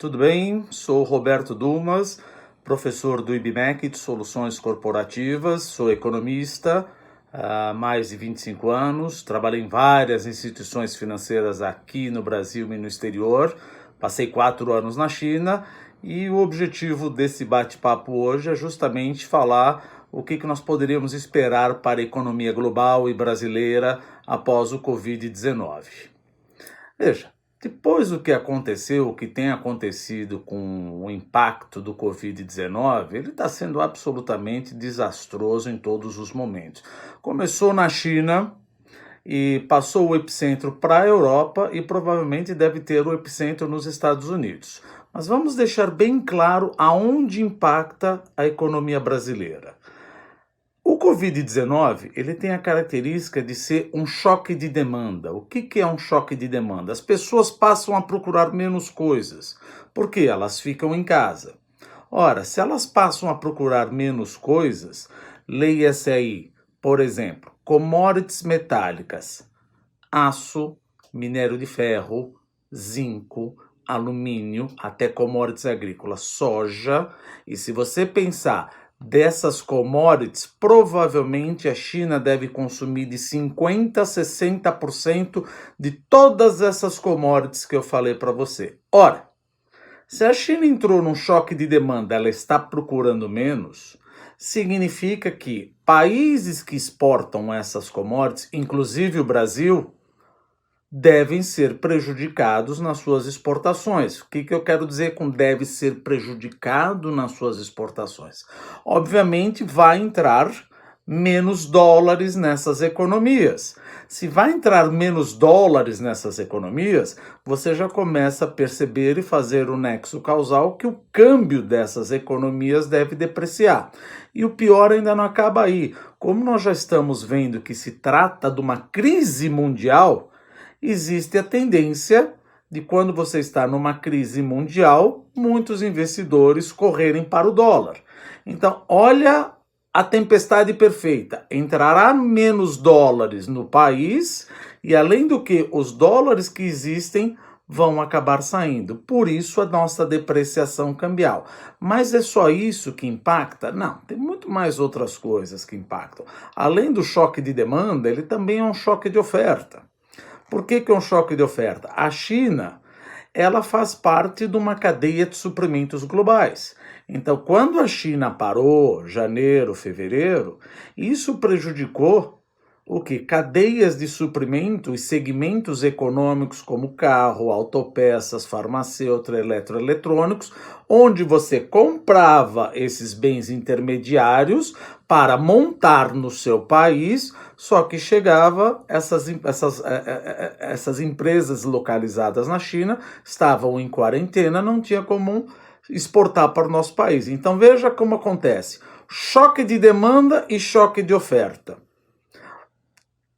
Tudo bem? Sou Roberto Dumas, professor do IBMEC de Soluções Corporativas, sou economista há mais de 25 anos, trabalhei em várias instituições financeiras aqui no Brasil e no exterior, passei 4 anos na China e o objetivo desse bate-papo hoje é justamente falar o que nós poderíamos esperar para a economia global e brasileira após o Covid-19. Veja, depois do que aconteceu, o que tem acontecido com o impacto do Covid-19, ele está sendo absolutamente desastroso em todos os momentos. Começou na China e passou o epicentro para a Europa e provavelmente deve ter o epicentro nos Estados Unidos. Mas vamos deixar bem claro aonde impacta a economia brasileira. O Covid-19, ele tem a característica de ser um choque de demanda. O que é um choque de demanda? As pessoas passam a procurar menos coisas, porque elas ficam em casa. Ora, se elas passam a procurar menos coisas, leia-se aí, por exemplo, commodities metálicas, aço, minério de ferro, zinco, alumínio, até commodities agrícolas, soja. E se você pensar dessas commodities, provavelmente a China deve consumir de 50% a 60% de todas essas commodities que eu falei para você. Ora, se a China entrou num choque de demanda, ela está procurando menos, significa que países que exportam essas commodities, inclusive o Brasil, devem ser prejudicados nas suas exportações. O que eu quero dizer com deve ser prejudicado nas suas exportações? Obviamente vai entrar menos dólares nessas economias. Se vai entrar menos dólares nessas economias, você já começa a perceber e fazer o nexo causal que o câmbio dessas economias deve depreciar. E o pior ainda não acaba aí. Como nós já estamos vendo que se trata de uma crise mundial, existe a tendência de, quando você está numa crise mundial, muitos investidores correrem para o dólar. Então, olha a tempestade perfeita. Entrará menos dólares no país e, além do que, os dólares que existem vão acabar saindo. Por isso a nossa depreciação cambial. Mas é só isso que impacta? Não, tem muito mais outras coisas que impactam. Além do choque de demanda, ele também é um choque de oferta. Por que é um choque de oferta? A China, ela faz parte de uma cadeia de suprimentos globais. Então, quando a China parou, janeiro, fevereiro, isso prejudicou o que? Cadeias de suprimento e segmentos econômicos como carro, autopeças, farmacêutica, eletroeletrônicos, onde você comprava esses bens intermediários para montar no seu país, só que chegava, essas empresas localizadas na China estavam em quarentena, não tinha como exportar para o nosso país. Então veja como acontece: choque de demanda e choque de oferta.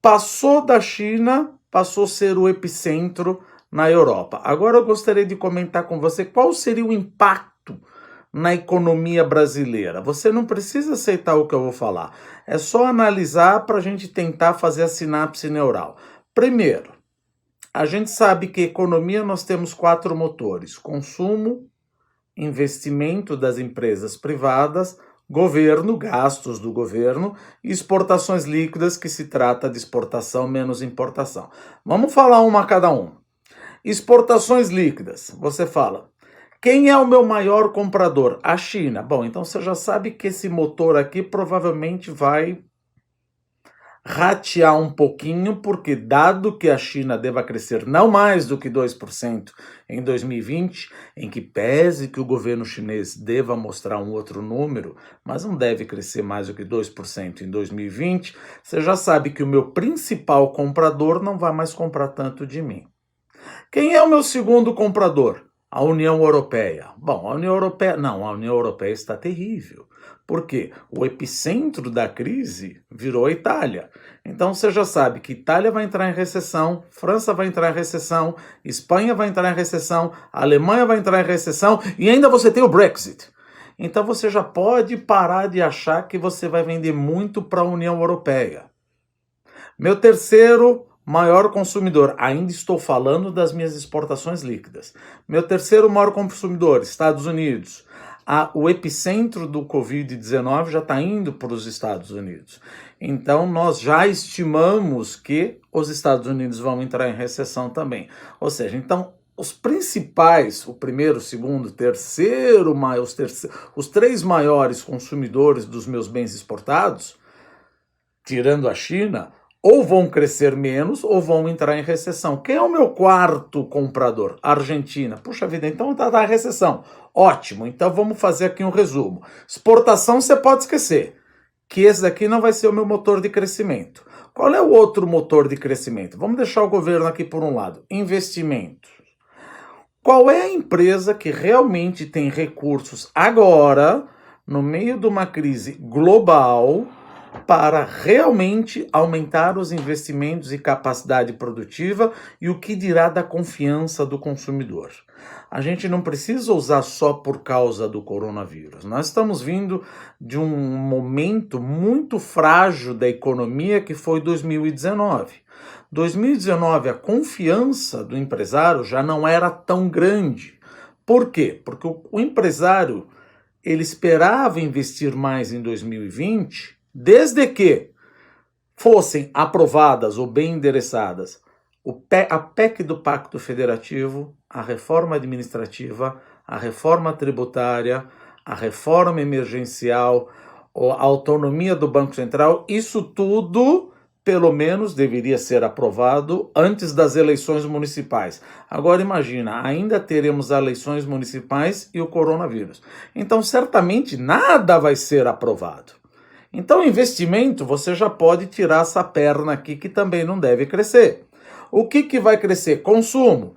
Passou da China, passou a ser o epicentro na Europa. Agora eu gostaria de comentar com você qual seria o impacto na economia brasileira. Você não precisa aceitar o que eu vou falar. É só analisar para a gente tentar fazer a sinapse neural. Primeiro, a gente sabe que economia nós temos 4 motores: consumo, investimento das empresas privadas, governo, gastos do governo e exportações líquidas, que se trata de exportação menos importação. Vamos falar uma a cada um. Exportações líquidas, você fala: quem é o meu maior comprador? A China. Bom, então você já sabe que esse motor aqui provavelmente vai ratear um pouquinho, porque dado que a China deva crescer não mais do que 2% em 2020, em que pese que o governo chinês deva mostrar um outro número, mas não deve crescer mais do que 2% em 2020, você já sabe que o meu principal comprador não vai mais comprar tanto de mim. Quem é o meu segundo comprador? A União Europeia. Bom, a União Europeia está terrível. Por quê? O epicentro da crise virou a Itália. Então você já sabe que Itália vai entrar em recessão, França vai entrar em recessão, Espanha vai entrar em recessão, Alemanha vai entrar em recessão e ainda você tem o Brexit. Então você já pode parar de achar que você vai vender muito para a União Europeia. Meu terceiro maior consumidor, ainda estou falando das minhas exportações líquidas. Meu terceiro maior consumidor, Estados Unidos. O epicentro do Covid-19 já está indo para os Estados Unidos. Então, nós já estimamos que os Estados Unidos vão entrar em recessão também. Ou seja, então, os principais, o primeiro, o segundo, o terceiro, os três maiores consumidores dos meus bens exportados, tirando a China, ou vão crescer menos ou vão entrar em recessão. Quem é o meu quarto comprador? Argentina. Puxa vida, então está na recessão. Ótimo, então vamos fazer aqui um resumo. Exportação você pode esquecer, que esse daqui não vai ser o meu motor de crescimento. Qual é o outro motor de crescimento? Vamos deixar o governo aqui por um lado. Investimento. Qual é a empresa que realmente tem recursos agora, no meio de uma crise global, para realmente aumentar os investimentos e capacidade produtiva e o que dirá da confiança do consumidor? A gente não precisa usar só por causa do coronavírus. Nós estamos vindo de um momento muito frágil da economia que foi 2019. 2019, a confiança do empresário já não era tão grande. Por quê? Porque o empresário ele esperava investir mais em 2020, desde que fossem aprovadas ou bem endereçadas a PEC do Pacto Federativo, a reforma administrativa, a reforma tributária, a reforma emergencial, a autonomia do Banco Central, isso tudo, pelo menos, deveria ser aprovado antes das eleições municipais. Agora imagina, ainda teremos eleições municipais e o coronavírus. Então, certamente, nada vai ser aprovado. Então, investimento, você já pode tirar essa perna aqui que também não deve crescer. O que vai crescer? Consumo.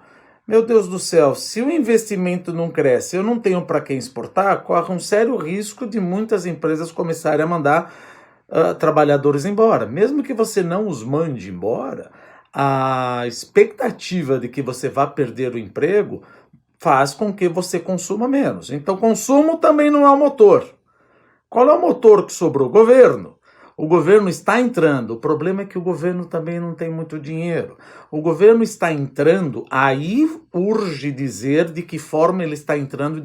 Meu Deus do céu, se o investimento não cresce, eu não tenho para quem exportar, corre um sério risco de muitas empresas começarem a mandar trabalhadores embora. Mesmo que você não os mande embora, a expectativa de que você vá perder o emprego faz com que você consuma menos. Então, consumo também não é o motor. Qual é o motor que sobrou? Governo. O governo está entrando, o problema é que o governo também não tem muito dinheiro. O governo está entrando, aí urge dizer de que forma ele está entrando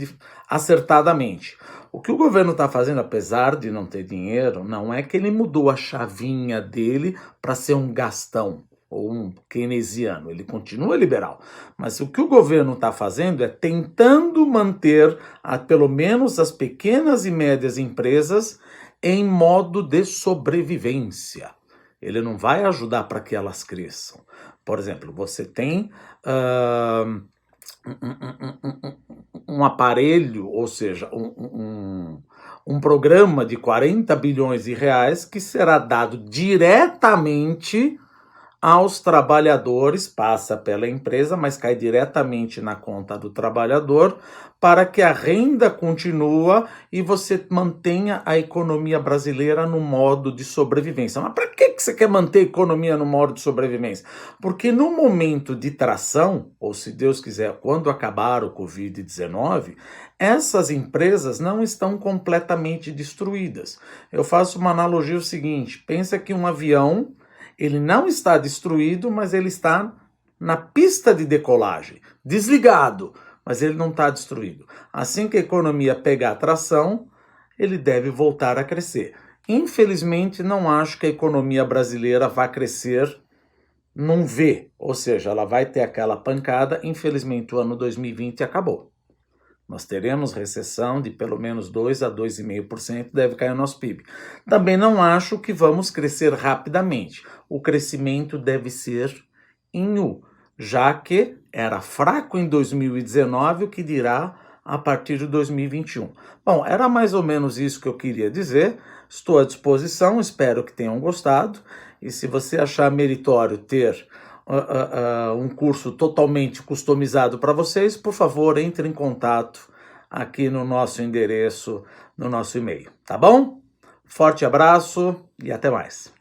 acertadamente. O que o governo está fazendo, apesar de não ter dinheiro, não é que ele mudou a chavinha dele para ser um gastão ou um keynesiano, ele continua liberal. Mas o que o governo está fazendo é tentando manter pelo menos as pequenas e médias empresas em modo de sobrevivência. Ele não vai ajudar para que elas cresçam. Por exemplo, você tem um aparelho, ou seja, um programa de 40 bilhões de reais que será dado diretamente aos trabalhadores, passa pela empresa, mas cai diretamente na conta do trabalhador, para que a renda continue e você mantenha a economia brasileira no modo de sobrevivência. Mas para que você quer manter a economia no modo de sobrevivência? Porque no momento de tração, ou se Deus quiser, quando acabar o Covid-19, essas empresas não estão completamente destruídas. Eu faço uma analogia o seguinte, pensa que um avião, ele não está destruído, mas ele está na pista de decolagem, desligado, mas ele não está destruído. Assim que a economia pegar tração, ele deve voltar a crescer. Infelizmente, não acho que a economia brasileira vá crescer num V, ou seja, ela vai ter aquela pancada. Infelizmente, o ano 2020 acabou. Nós teremos recessão de pelo menos 2 a 2,5%, deve cair o nosso PIB. Também não acho que vamos crescer rapidamente. O crescimento deve ser em U, já que era fraco em 2019, o que dirá a partir de 2021. Bom, era mais ou menos isso que eu queria dizer. Estou à disposição, espero que tenham gostado. E se você achar meritório ter um curso totalmente customizado para vocês, por favor, entre em contato aqui no nosso endereço, no nosso e-mail, tá bom? Forte abraço e até mais.